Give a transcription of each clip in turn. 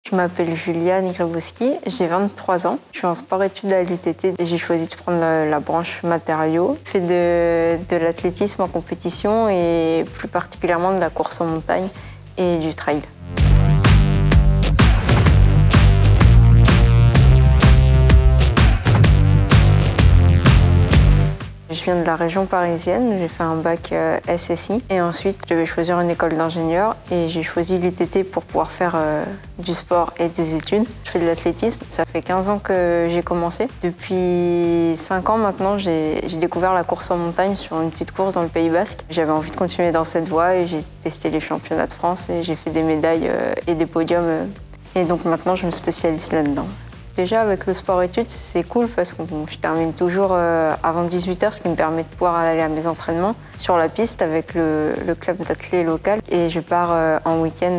Je m'appelle Juliane Grybowski, j'ai 23 ans. Je suis en sport-études à l'UTT et j'ai choisi de prendre la branche matériaux. Je fais de l'athlétisme en compétition et plus particulièrement de la course en montagne et du trail. Je viens de la région parisienne, j'ai fait un bac SSI et ensuite je devais choisir une école d'ingénieur et j'ai choisi l'UTT pour pouvoir faire du sport et des études. Je fais de l'athlétisme, ça fait 15 ans que j'ai commencé. Depuis 5 ans maintenant, j'ai découvert la course en montagne sur une petite course dans le Pays Basque. J'avais envie de continuer dans cette voie et j'ai testé les championnats de France et j'ai fait des médailles et des podiums. Et donc maintenant, je me spécialise là-dedans. Déjà, avec le sport-études, c'est cool parce que je termine toujours avant 18 h, ce qui me permet de pouvoir aller à mes entraînements sur la piste avec le club d'athlé local. Et je pars en week-end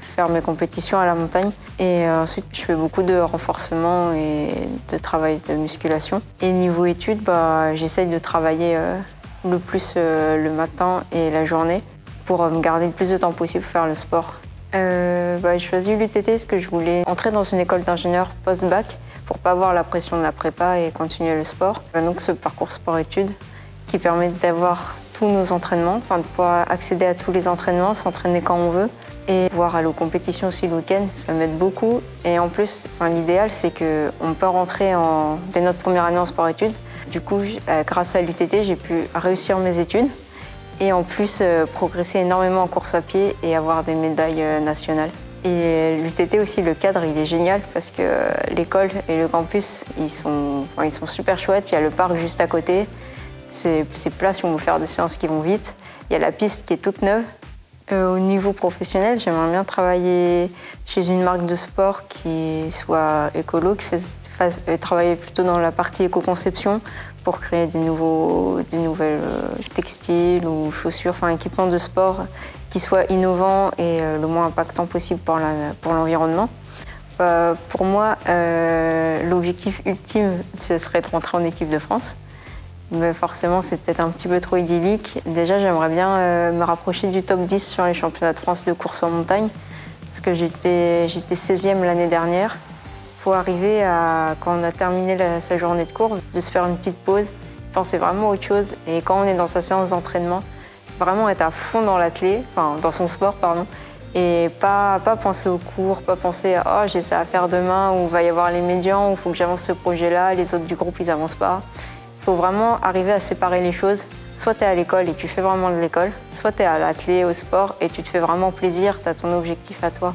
faire mes compétitions à la montagne. Et ensuite, je fais beaucoup de renforcement et de travail de musculation. Et niveau études, j'essaye de travailler le plus le matin et la journée pour me garder le plus de temps possible pour faire le sport. J'ai choisi l'UTT parce que je voulais entrer dans une école d'ingénieur post-bac pour pas avoir la pression de la prépa et continuer le sport. Donc ce parcours sport-études qui permet d'avoir tous nos entraînements, de pouvoir accéder à tous les entraînements, s'entraîner quand on veut et pouvoir aller aux compétitions aussi le week-end, ça m'aide beaucoup. Et en plus, l'idéal c'est qu'on peut rentrer dès notre première année en sport-études. Du coup, grâce à l'UTT, j'ai pu réussir mes études. Et en plus, progresser énormément en course à pied et avoir des médailles nationales. Et l'UTT aussi, le cadre, il est génial parce que l'école et le campus, ils sont super chouettes. Il y a le parc juste à côté. C'est plat si on veut faire des séances qui vont vite. Il y a la piste qui est toute neuve. Au niveau professionnel, j'aimerais bien travailler chez une marque de sport qui soit écolo, qui travailler plutôt dans la partie éco-conception pour créer des nouvelles textiles ou chaussures, équipements de sport qui soient innovants et le moins impactants possible pour l'environnement. Pour moi, l'objectif ultime, ce serait de rentrer en équipe de France. Mais forcément, c'est peut-être un petit peu trop idyllique. Déjà, j'aimerais bien me rapprocher du top 10 sur les championnats de France de course en montagne, parce que j'étais 16e l'année dernière. Il faut arriver à, quand on a terminé sa journée de cours, de se faire une petite pause, penser vraiment à autre chose. Et quand on est dans sa séance d'entraînement, vraiment être à fond dans dans son sport, pardon, et pas penser aux cours, pas penser à « oh, j'ai ça à faire demain » ou « va y avoir les médians » ou « il faut que j'avance ce projet-là, les autres du groupe, ils avancent pas ». Il faut vraiment arriver à séparer les choses. Soit tu es à l'école et tu fais vraiment de l'école, soit tu es à l'athlé, au sport et tu te fais vraiment plaisir, tu as ton objectif à toi.